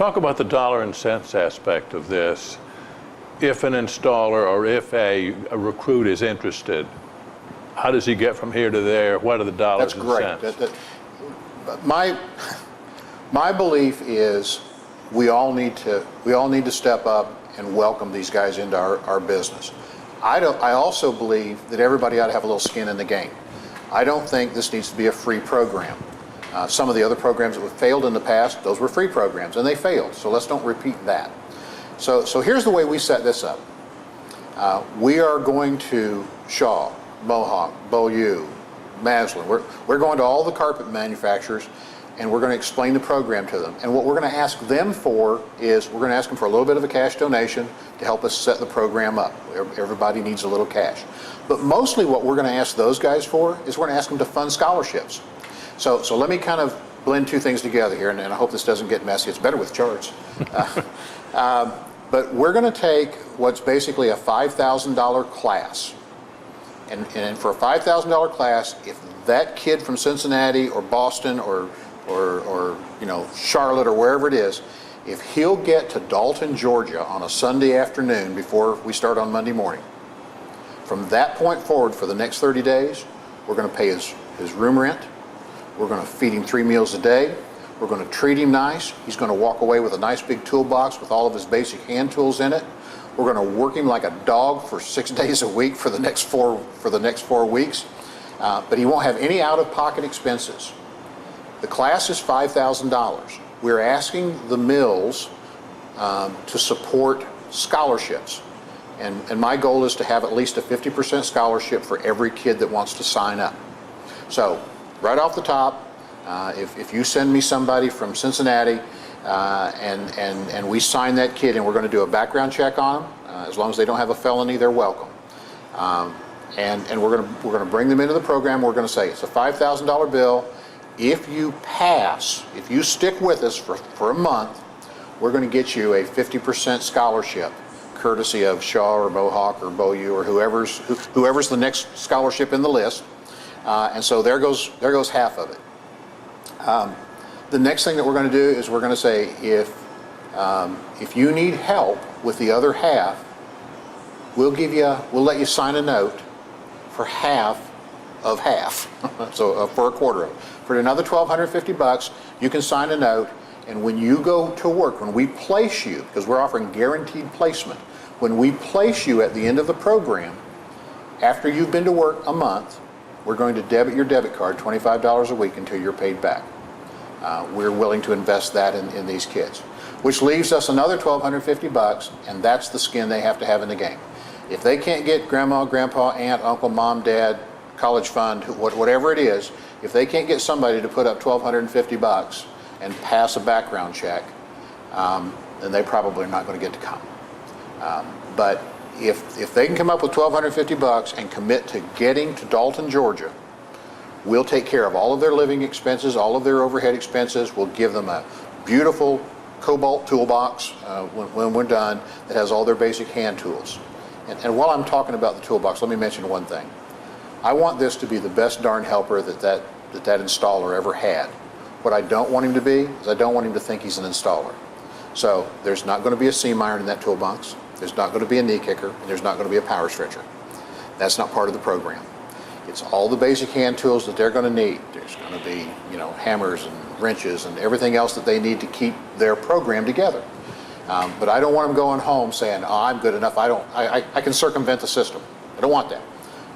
Talk about the dollar and cents aspect of this. If an installer or if a recruit is interested, how does he get from here to there? What are the dollars and cents? That's great. My belief is we all need to step up and welcome these guys into our business. I also believe that everybody ought to have a little skin in the game. I don't think this needs to be a free program. Some of the other programs that have failed in the past, those were free programs, and they failed. So let's don't repeat that. So here's the way we set this up. We are going to Shaw, Mohawk, Beaulieu, Maslin. We're going to all the carpet manufacturers, and we're going to explain the program to them. And what we're going to ask them for is we're going to ask them for a little bit of a cash donation to help us set the program up. Everybody needs a little cash. But mostly what we're going to ask those guys for is we're going to ask them to fund scholarships. So let me kind of blend two things together here, and I hope this doesn't get messy. It's better with charts. But we're going to take what's basically a $5,000 class. And for a $5,000 class, if that kid from Cincinnati or Boston or Charlotte or wherever it is, if he'll get to Dalton, Georgia on a Sunday afternoon before we start on Monday morning, from that point forward for the next 30 days, we're going to pay his room rent. We're going to feed him 3 meals a day. We're going to treat him nice. He's going to walk away with a nice big toolbox with all of his basic hand tools in it. We're going to work him like a dog for 6 days a week for the next 4 weeks. But he won't have any out-of-pocket expenses. The class is $5,000. We're asking the mills to support scholarships. And my goal is to have at least a 50% scholarship for every kid that wants to sign up. So right off the top, if you send me somebody from Cincinnati and we sign that kid and we're going to do a background check on them, as long as they don't have a felony, they're welcome. And we're going to bring them into the program. We're going to say it's a $5,000 bill. If you pass, if you stick with us for a month, we're going to get you a 50% scholarship, courtesy of Shaw or Mohawk or Beaulieu or whoever's the next scholarship in the list. And so there goes half of it. The next thing that we're going to do is we're going to say if you need help with the other half, we'll let you sign a note for half of half. So for a quarter of it. For another $1,250, you can sign a note, and when you go to work, when we place you, because we're offering guaranteed placement, when we place you at the end of the program, after you've been to work a month, we're going to debit your debit card $25 a week until you're paid back. We're willing to invest that in these kids, which leaves us another $1,250, and that's the skin they have to have in the game. If they can't get grandma, grandpa, aunt, uncle, mom, dad, college fund, whatever it is, if they can't get somebody to put up $1,250 and pass a background check, then they probably are not going to get to come. But if they can come up with $1,250 and commit to getting to Dalton, Georgia, we'll take care of all of their living expenses, all of their overhead expenses. We'll give them a beautiful Cobalt toolbox when we're done that has all their basic hand tools. And while I'm talking about the toolbox, let me mention one thing. I want this to be the best darn helper that installer ever had. What I don't want him to be is I don't want him to think he's an installer. So there's not going to be a seam iron in that toolbox. There's not going to be a knee kicker, and there's not going to be a power stretcher. That's not part of the program. It's all the basic hand tools that they're going to need. There's going to be, hammers and wrenches and everything else that they need to keep their program together. But I don't want them going home saying, "Oh, I'm good enough. I can circumvent the system." I don't want that.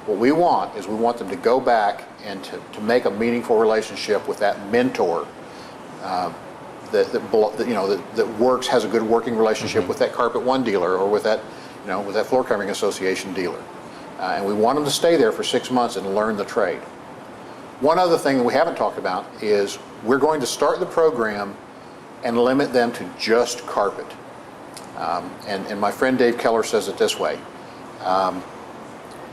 What we want is we want them to go back and to make a meaningful relationship with that mentor that works, has a good working relationship with that Carpet One dealer or with that Floor Covering Association dealer. And we want them to stay there for 6 months and learn the trade. One other thing that we haven't talked about is we're going to start the program and limit them to just carpet. And my friend Dave Keller says it this way.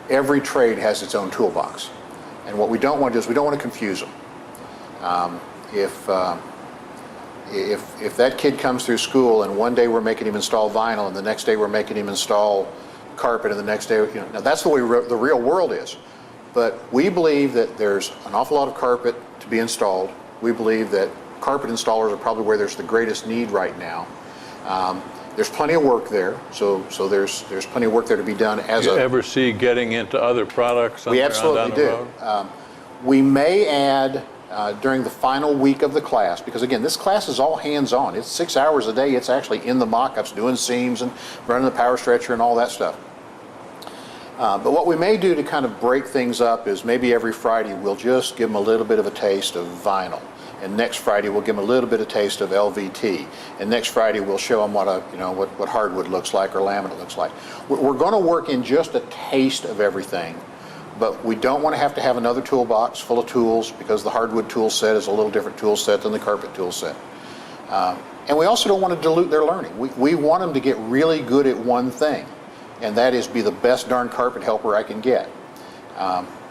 Every trade has its own toolbox. And what we don't want to do is we don't want to confuse them. If that kid comes through school and one day we're making him install vinyl and the next day we're making him install carpet and the next day, now that's the way the real world is. But we believe that there's an awful lot of carpet to be installed. We believe that carpet installers are probably where there's the greatest need right now. There's plenty of work there, so there's plenty of work there to be done. Do you ever see getting into other products? We absolutely do. We may add during the final week of the class, because again, this class is all hands-on. It's 6 hours a day. It's actually in the mock-ups, doing seams and running the power stretcher and all that stuff. But what we may do to kind of break things up is maybe every Friday we'll just give them a little bit of a taste of vinyl. And next Friday we'll give them a little bit of taste of LVT. And next Friday we'll show them what hardwood looks like or laminate looks like. We're going to work in just a taste of everything, but we don't want to have another toolbox full of tools, because the hardwood tool set is a little different tool set than the carpet tool set. And we also don't want to dilute their learning. We want them to get really good at one thing, and that is be the best darn carpet helper I can get.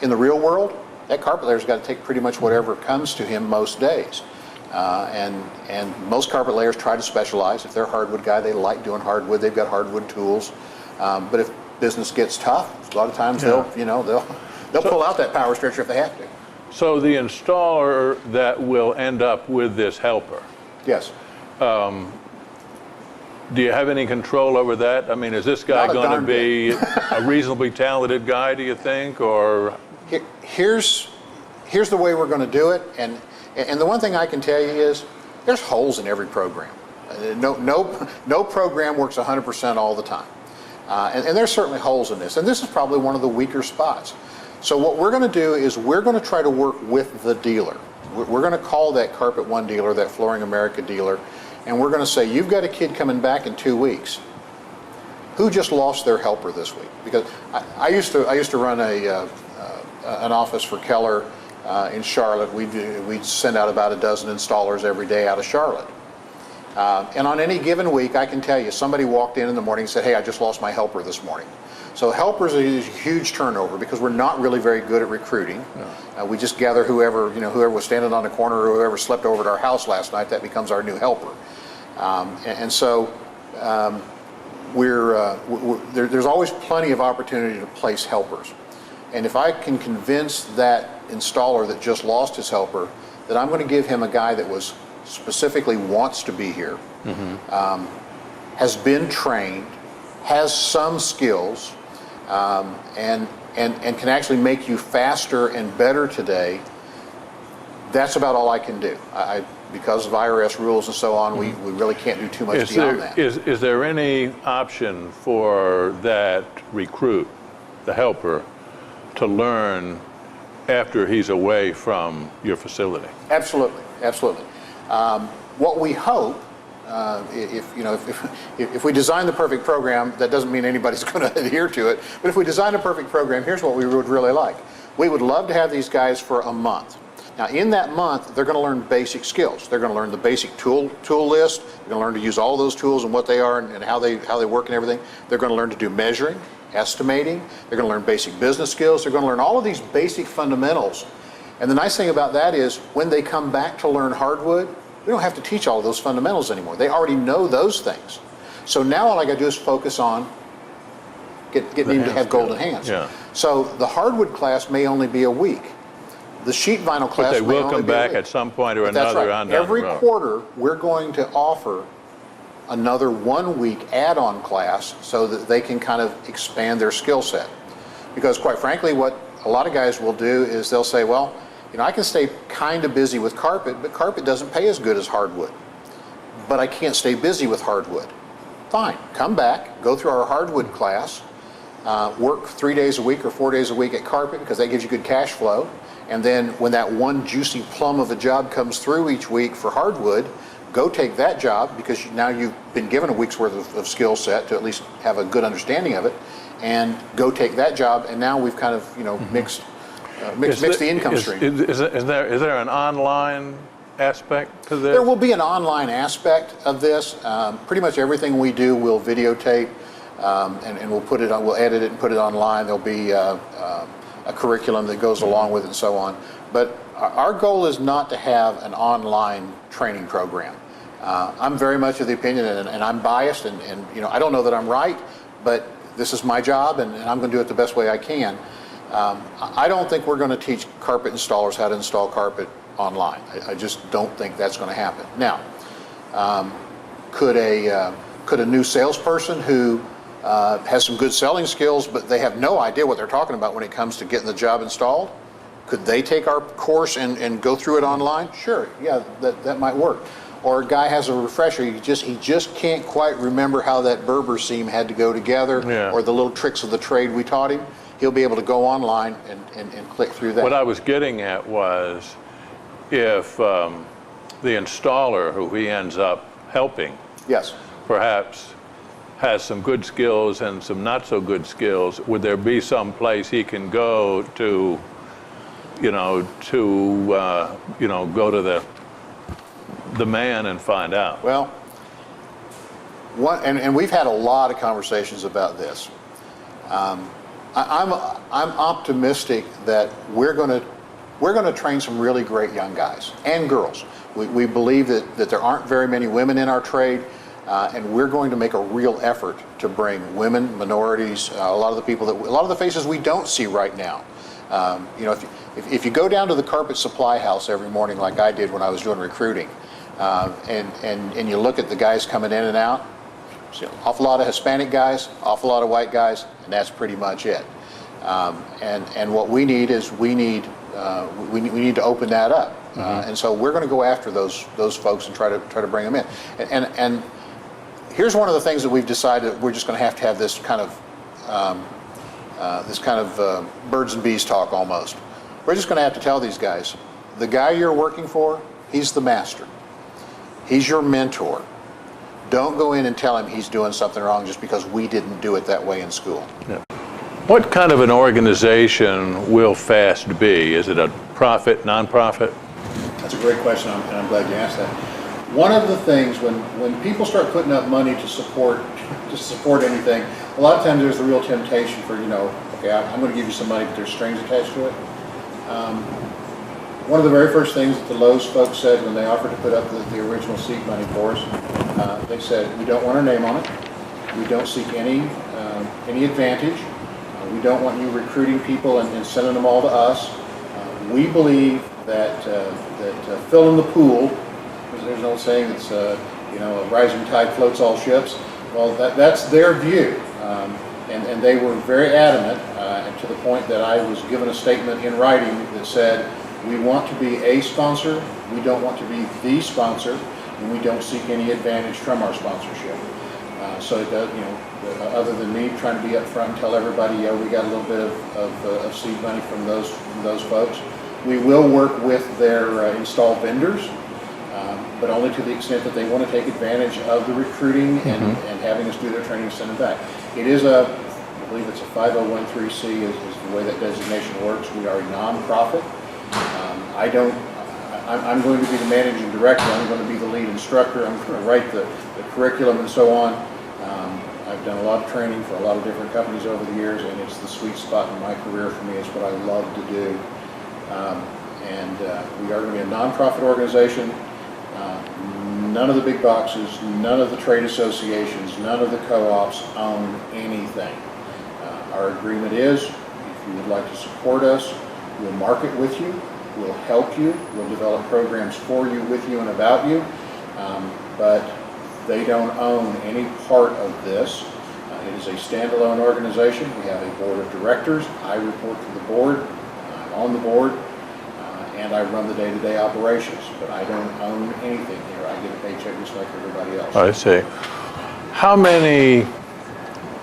In the real world, that carpet layer's got to take pretty much whatever comes to him most days. And most carpet layers try to specialize. If they're a hardwood guy, they like doing hardwood. They've got hardwood tools. But if business gets tough, a lot of times they'll pull out that power stretcher if they have to. So the installer that will end up with this helper, Yes. do you have any control over that? I mean, is this guy going to be a reasonably talented guy, do you think, or? Here's the way we're going to do it, and the one thing I can tell you is there's holes in every program. No program works 100% all the time, and there's certainly holes in this, and this is probably one of the weaker spots. So what we're going to do is we're going to try to work with the dealer. We're going to call that Carpet One dealer, that Flooring America dealer, and we're going to say, you've got a kid coming back in 2 weeks who just lost their helper this week. Because I used to run an office for Keller in Charlotte. We'd send out about a dozen installers every day out of Charlotte. And on any given week, I can tell you, somebody walked in the morning and said, hey, I just lost my helper this morning. So helpers is a huge turnover, because we're not really very good at recruiting. No. We just gather whoever was standing on the corner or whoever slept over at our house last night, that becomes our new helper. So there's always plenty of opportunity to place helpers. And if I can convince that installer that just lost his helper that I'm going to give him a guy that was specifically wants to be here, has been trained, has some skills, and can actually make you faster and better today, that's about all I can do. Because of IRS rules and so on, we really can't do too much beyond that. Is there any option for that recruit, the helper, to learn after he's away from your facility? Absolutely, absolutely. What we hope, if we design the perfect program, that doesn't mean anybody's going to adhere to it, but if we design a perfect program, here's what we would really like. We would love to have these guys for a month. Now, in that month, they're going to learn basic skills. They're going to learn the basic tool list. They're going to learn to use all those tools and what they are and how they work and everything. They're going to learn to do measuring, estimating. They're going to learn basic business skills. They're going to learn all of these basic fundamentals. And the nice thing about that is when they come back to learn hardwood, we don't have to teach all of those fundamentals anymore. They already know those things. So now all I got to do is focus on getting them to have golden hands. Yeah. So the hardwood class may only be a week. The sheet vinyl class But they will may come only be a back week. at some point or But that's another right. on down Every the road. quarter, we're going to offer another 1 week add-on class so that they can kind of expand their skill set. Because quite frankly, what a lot of guys will do is they'll say, well, I can stay kind of busy with carpet, but carpet doesn't pay as good as hardwood. But I can't stay busy with hardwood. Fine, come back, go through our hardwood class, work 3 days a week or 4 days a week at carpet, because that gives you good cash flow. And then when that one juicy plum of a job comes through each week for hardwood, go take that job, because now you've been given a week's worth of skill set to at least have a good understanding of it, and go take that job, and now we've kind of mixed the income stream. Is there an online aspect to this? There will be an online aspect of this. Pretty much everything we do we'll videotape, and we'll edit it and put it online. There'll be a curriculum that goes along with it and so on. But our goal is not to have an online training program. I'm very much of the opinion, and I'm biased, and I don't know that I'm right, but this is my job, and I'm going to do it the best way I can. I don't think we're going to teach carpet installers how to install carpet online. I just don't think that's going to happen. Now, could a new salesperson who has some good selling skills, but they have no idea what they're talking about when it comes to getting the job installed, could they take our course and go through it online? Sure, yeah, that might work. Or a guy has a refresher, he just can't quite remember how that Berber seam had to go together, Yeah. or the little tricks of the trade we taught him. He'll be able to go online and click through that. What I was getting at was if the installer who he ends up helping Yes. perhaps has some good skills and some not so good skills, would there be some place he can go to, go to the man and find out? Well, and we've had a lot of conversations about this. I'm optimistic that we're going to train some really great young guys and girls. We believe that there aren't very many women in our trade, and we're going to make a real effort to bring women, minorities, a lot of the faces we don't see right now. If you go down to the carpet supply house every morning like I did when I was doing recruiting, and you look at the guys coming in and out, see an awful lot of Hispanic guys, awful lot of white guys, and that's pretty much it. And what we need is we need to open that up, and so we're going to go after those folks and try to bring them in. And here's one of the things that we've decided: we're just going to have this kind of birds and bees talk almost. We're just going to have to tell these guys, the guy you're working for, he's the master. He's your mentor. Don't go in and tell him he's doing something wrong just because we didn't do it that way in school. Yeah. What kind of an organization will FAST be? Is it a profit, nonprofit? That's a great question, and I'm glad you asked that. One of the things when people start putting up money to support anything, a lot of times there's the real temptation for, okay, I'm going to give you some money, but there's strings attached to it. One of the very first things that the Lowe's folks said when they offered to put up the original seed money for us, they said, we don't want our name on it. We don't seek any advantage. We don't want you recruiting people and sending them all to us. We believe that filling the pool, there's an old saying that's, a rising tide floats all ships. Well, that's their view. And they were very adamant, and to the point that I was given a statement in writing that said, we want to be a sponsor, we don't want to be the sponsor, and we don't seek any advantage from our sponsorship. So it does, other than me trying to be up front and tell everybody, yeah, we got a little bit of seed money from those folks. We will work with their installed vendors, but only to the extent that they want to take advantage of the recruiting and having us do their training and send them back. It is I believe it's a 501(c) is the way that designation works. We are a nonprofit. I'm going to be the managing director. I'm going to be the lead instructor. I'm going to write the curriculum and so on. I've done a lot of training for a lot of different companies over the years, and it's the sweet spot in my career for me. It's what I love to do. We are going to be a nonprofit organization. None of the big boxes, none of the trade associations, none of the co-ops own anything. Our agreement is, if you would like to support us, we'll market with you, we'll help you, we'll develop programs for you, with you, and about you, but they don't own any part of this. It is a standalone organization. We have a board of directors. I report to the board. I'm on the board, and I run the day-to-day operations, but I don't own anything here. I get a paycheck just like everybody else. I see. How many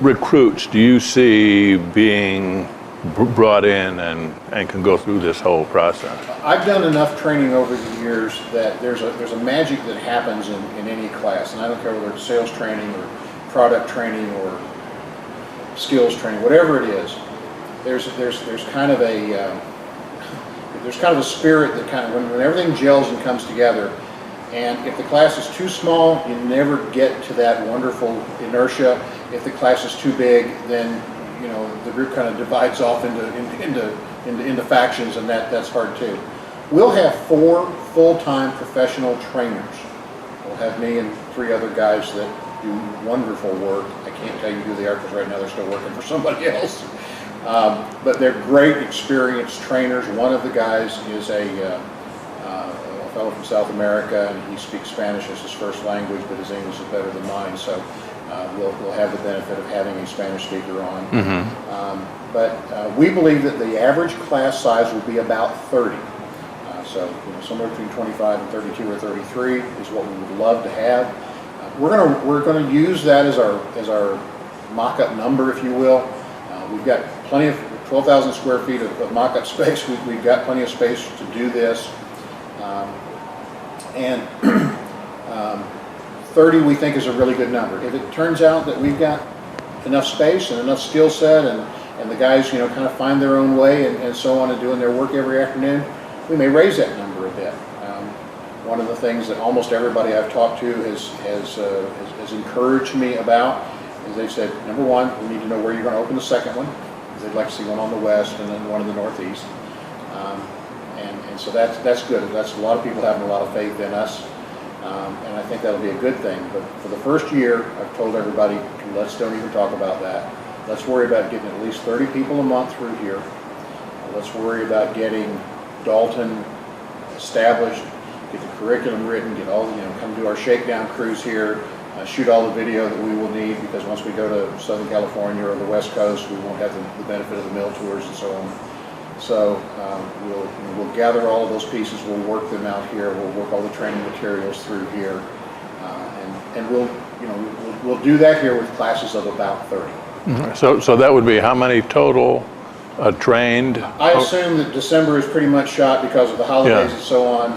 recruits do you see being brought in and can go through this whole process? I've done enough training over the years that there's a magic that happens in any class, and I don't care whether it's sales training or product training or skills training, whatever it is. There's kind of a spirit that kind of when everything gels and comes together. And if the class is too small, you never get to that wonderful inertia. If the class is too big, then the group kind of divides off into factions, and that's hard too. We'll have 4 full-time professional trainers. We'll have me and 3 other guys that do wonderful work. I can't tell you who they are because right now they're still working for somebody else. But they're great, experienced trainers. One of the guys is a a fellow from South America, and he speaks Spanish as his first language, but his English is better than mine, so we'll have the benefit of having a Spanish speaker on. But we believe that the average class size will be about 30. So somewhere between 25 and 32 or 33 is what we would love to have. We're gonna use that as our mock-up number, if you will. We've got plenty of 12,000 square feet of mock-up space. We've got plenty of space to do this. And 30 we think is a really good number. If it turns out that we've got enough space and enough skill set and the guys kind of find their own way and so on and doing their work every afternoon, we may raise that number a bit. One of the things that almost everybody I've talked to has encouraged me about is they've said, number one, we need to know where you're going to open the second one. They'd like to see one on the west and then one in the northeast. And so that's good. That's a lot of people having a lot of faith in us. And I think that'll be a good thing. But for the first year, I've told everybody, don't even talk about that. Let's worry about getting at least 30 people a month through here. Let's worry about getting Dalton established, get the curriculum written, get all, come do our shakedown cruise here, shoot all the video that we will need, because once we go to Southern California or the West Coast, we won't have the benefit of the mill tours and so on. So we'll gather all of those pieces, we'll work them out here, we'll work all the training materials through here, and we'll do that here with classes of about 30. So that would be how many total trained? I assume that December is pretty much shot because of the holidays and so on.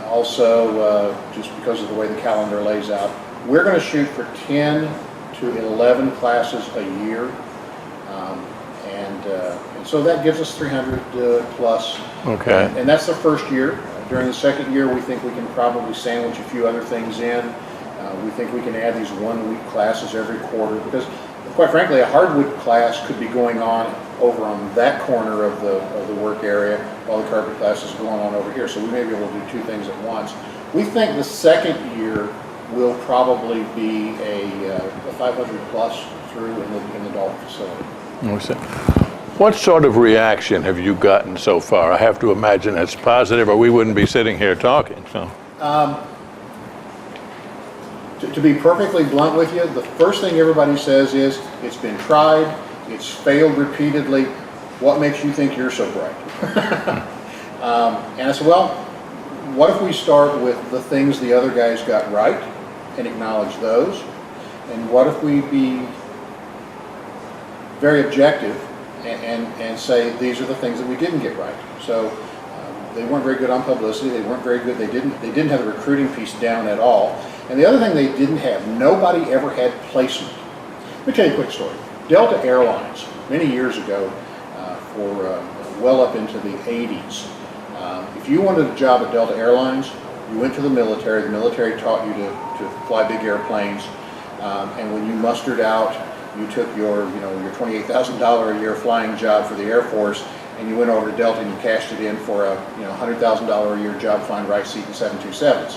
Also, just because of the way the calendar lays out, we're going to shoot for 10 to 11 classes a year. And so that gives us 300 plus. Okay. And that's the first year. During the second year, we think we can probably sandwich a few other things in. We think we can add these 1 week classes every quarter, because quite frankly, a hardwood class could be going on over on that corner of the work area while the carpet class is going on over here. So we may be able to do two things at once. We think the second year will probably be a 500 plus through in the Dalton facility. What sort of reaction have you gotten so far? I have to imagine it's positive, or we wouldn't be sitting here talking. So. To be perfectly blunt with you, the first thing everybody says is, it's been tried, it's failed repeatedly, what makes you think you're so bright? And I said, well, what if we start with the things the other guys got right and acknowledge those? And what if we be very objective and say, these are the things that we didn't get right? So they weren't very good on publicity, they weren't very good, they didn't have the recruiting piece down at all. And the other thing they didn't have, nobody ever had placement. Let me tell you a quick story. Delta Airlines, many years ago, for well up into the 80s, if you wanted a job at Delta Airlines, you went to the military taught you to fly big airplanes, and when you mustered out, you took your $28,000 a year flying job for the Air Force, and you went over to Delta and you cashed it in for a $100,000 a year job flying right seat in 727s.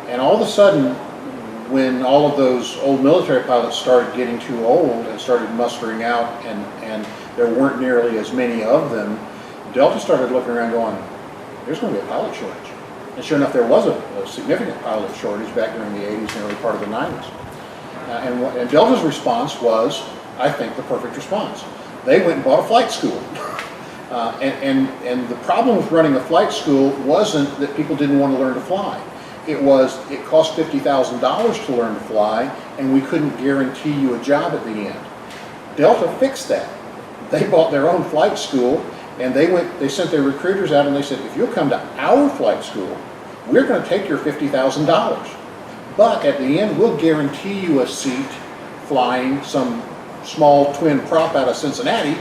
And all of a sudden, when all of those old military pilots started getting too old and started mustering out, and there weren't nearly as many of them, Delta started looking around going, there's going to be a pilot shortage. And sure enough, there was a significant pilot shortage back during the 80s and early part of the 90s. And Delta's response was, I think, the perfect response. They went and bought a flight school. And the problem with running a flight school wasn't that people didn't want to learn to fly. It cost $50,000 to learn to fly, and we couldn't guarantee you a job at the end. Delta fixed that. They bought their own flight school, and they sent their recruiters out and they said, if you'll come to our flight school, we're going to take your $50,000. But at the end, we'll guarantee you a seat flying some small twin prop out of Cincinnati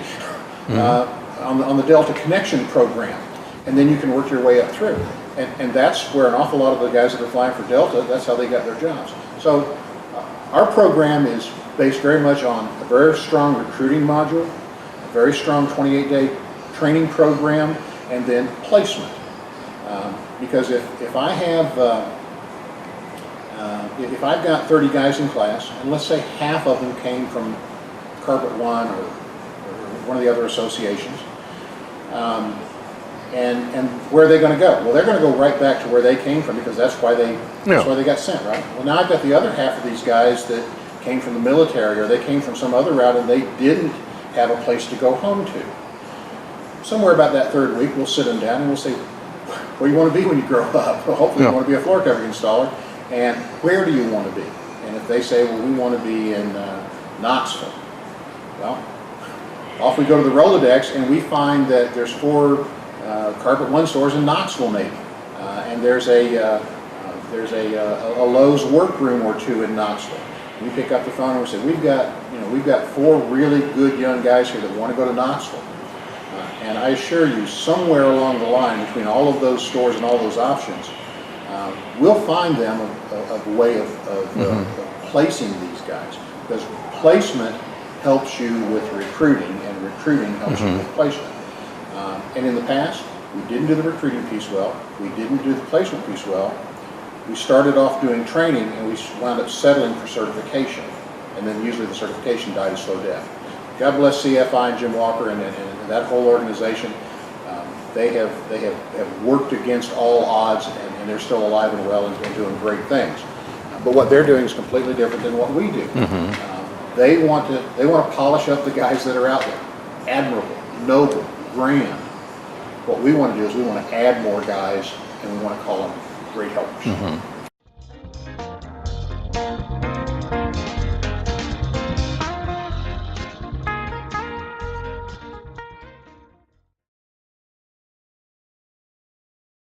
on the Delta Connection program. And then you can work your way up through. And that's where an awful lot of the guys that are flying for Delta, that's how they got their jobs. So our program is based very much on a very strong recruiting module, a very strong 28-day training program, and then placement. Because if I've got 30 guys in class, and let's say half of them came from Carpet One or one of the other associations, And where are they going to go? Well, they're going to go right back to where they came from, because that's why they got sent, right? Well, now I've got the other half of these guys that came from the military, or they came from some other route and they didn't have a place to go home to. Somewhere about that third week, we'll sit them down and we'll say, where do you want to be when you grow up? Well, hopefully you want to be a floor covering installer. And where do you want to be? And if they say, well, we want to be in Knoxville, well, off we go to the Rolodex, and we find that there's 4 Carpet One stores in Knoxville, maybe, and there's a Lowe's workroom or 2 in Knoxville. We pick up the phone and we say, we've got 4 really good young guys here that want to go to Knoxville. And I assure you, somewhere along the line between all of those stores and all those options, we'll find them a way of placing these guys, because placement helps you with recruiting, and recruiting helps you with placement. And in the past, we didn't do the recruiting piece well, we didn't do the placement piece well. We started off doing training and we wound up settling for certification, and then usually the certification died a slow death. God bless CFI and Jim Walker and that whole organization. They have worked against all odds, and they're still alive and well and doing great things. But what they're doing is completely different than what we do. They want to polish up the guys that are out there, admirable, noble, grand. What we want to do is we want to add more guys, and we want to call them great helpers.